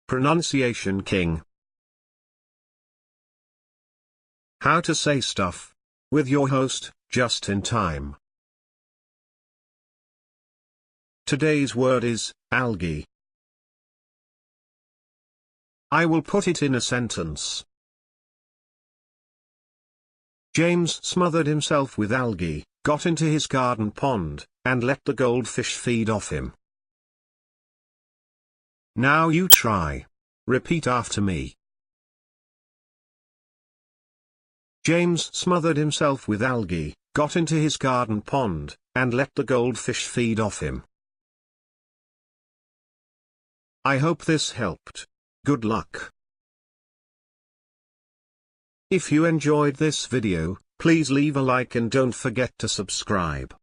Pronunciation King. How to say stuff. With your host, just in time. Today's word is algae. I will put it in a sentence. James smothered himself with algae, got into his garden pond, and let the goldfish feed off him. Now you try. Repeat after me. James smothered himself with algae, got into his garden pond, and let the goldfish feed off him. I hope this helped. Good luck. If you enjoyed this video, please leave a like and don't forget to subscribe.